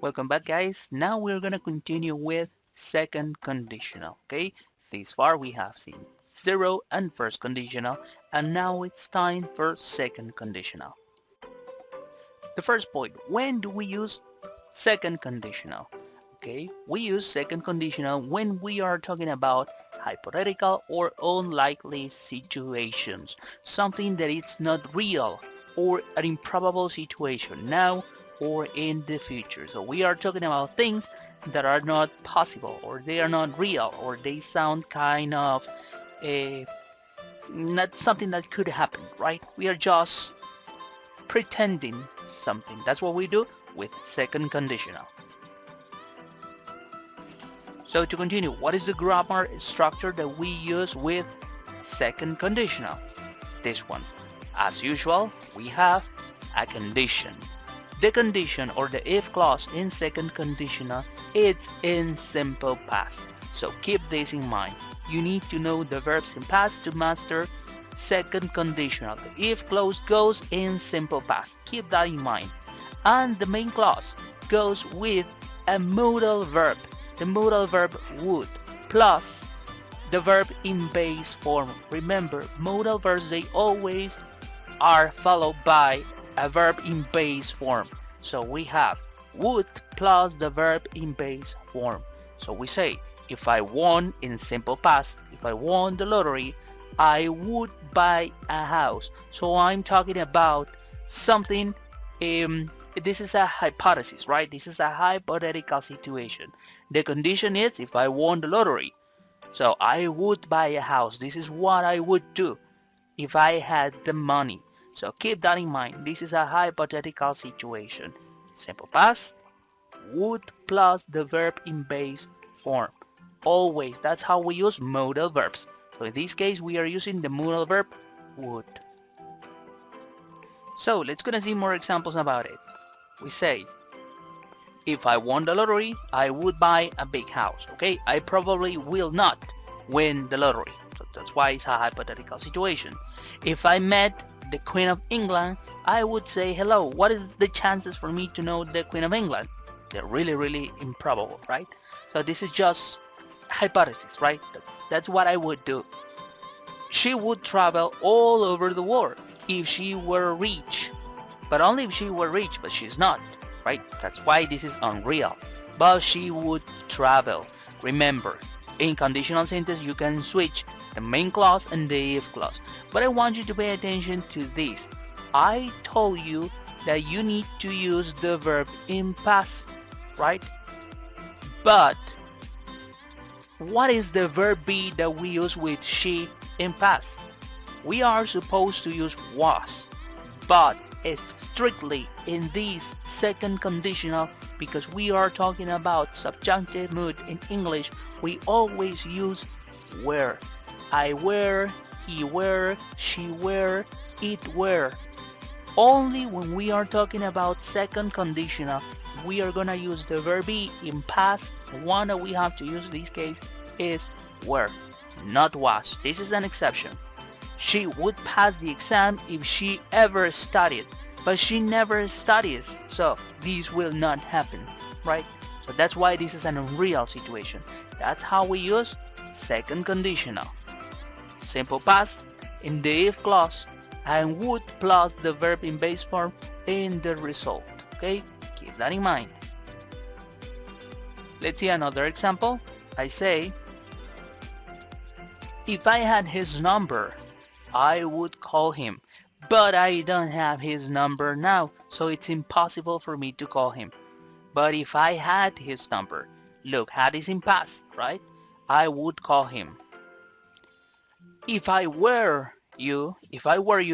Welcome back, guys. Now we're gonna continue with second conditional. Okay, this far we have seen zero and first conditional, and now it's time for second conditional. The first point, when do we use second conditional? Okay, we use second conditional when we are talking about hypothetical or unlikely situations, something that it's not real or an improbable situation now or in the future. So we are talking about things that are not possible or they are not real or they sound kind of not something that could happen, right? We are just pretending something. That's what we do with second conditional. So to continue, what is the grammar structure that we use with second conditional? This one. As usual, we have a condition. The condition or the if clause in second conditional, it's in simple past. So keep this in mind. You need to know the verbs in past to master second conditional. The if clause goes in simple past. Keep that in mind. And the main clause goes with a modal verb. The modal verb would plus the verb in base form. Remember, modal verbs, they always are followed by a verb in base form. So we have would plus the verb in base form. So we say, if I won in simple past, if I won the lottery, I would buy a house. So I'm talking about something, this is a hypothesis, right? This is a hypothetical situation. The condition is if I won the lottery. So I would buy a house. This is what I would do if I had the money. So keep that in mind. This is a hypothetical situation. Simple past, would plus the verb in base form. Always. That's how we use modal verbs. So in this case, we are using the modal verb would. So let's gonna see more examples about it. We say, if I won the lottery, I would buy a big house. Okay, I probably will not win the lottery. So that's why it's a hypothetical situation. If I met the Queen of England, I would say hello. What is the chances for me to know the Queen of England? They're really, really improbable, right? So this is just hypothesis, right? That's what I would do. She would travel all over the world if she were rich, but only if she were rich, but she's not, right? That's why this is unreal. But she would travel. Remember, in conditional sentence, you can switch the main clause and the if clause. But I want you to pay attention to this. I told you that you need to use the verb in past, right? But what is the verb be that we use with she in past? We are supposed to use was, but it's strictly in this second conditional because we are talking about subjunctive mood in English. We always use were. I were, he were, she were, it were. Only when we are talking about second conditional, we are gonna use the verb be in past. The one that we have to use in this case is were, not was. This is an exception. She would pass the exam if she ever studied, but she never studies, so this will not happen, right? So that's why this is an unreal situation. That's how we use second conditional. Simple past in the if clause and would plus the verb in base form in the result. Okay, keep that in mind. Let's see another example. I say, if I had his number, I would call him, but I don't have his number now, so it's impossible for me to call him. But if I had his number, look, had is in past, right? I would call him. If I were you,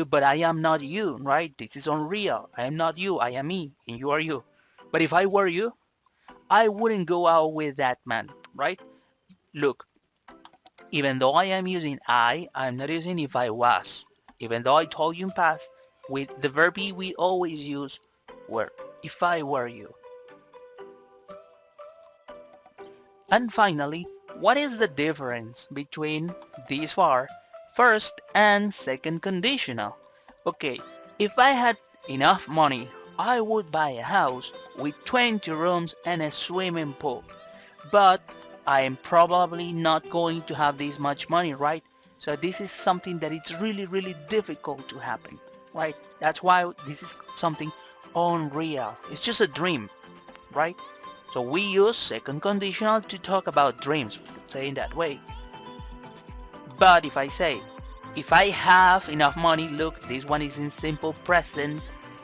but I am not you, right? This is unreal. I am not you, I am me, and you are you. But if I were you, I wouldn't go out with that man, right? Look, even though I am using I'm not using if I was. Even though I told you in past, with the verb be, we always use were. If I were you. And finally, what is the difference between these far first and second conditional? Okay, if I had enough money, I would buy a house with 20 rooms and a swimming pool. But I am probably not going to have this much money, right? So this is something that it's really, really difficult to happen, right? That's why this is something unreal. It's just a dream, right? So we use second conditional to talk about dreams, we could say in that way. But if I say, if I have enough money, look, this one is in simple present,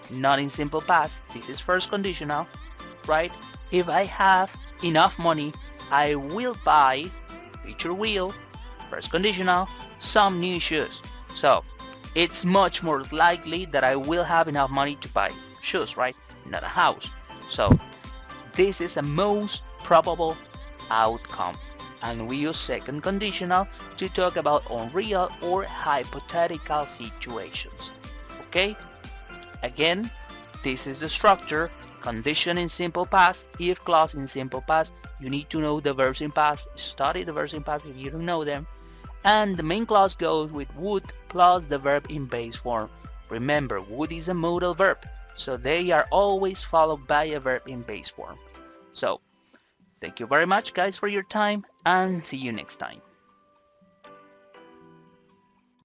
not in simple past. This is first conditional, right? If I have enough money, I will buy, future will, first conditional, some new shoes. So it's much more likely that I will have enough money to buy shoes, right? Not a house. So this is the most probable outcome. And we use second conditional to talk about unreal or hypothetical situations. Okay? Again, this is the structure. Condition in simple past, if clause in simple past. You need to know the verbs in past. Study the verbs in past if you don't know them. And the main clause goes with would plus the verb in base form. Remember, would is a modal verb, so they are always followed by a verb in base form. So, thank you very much, guys, for your time, and see you next time.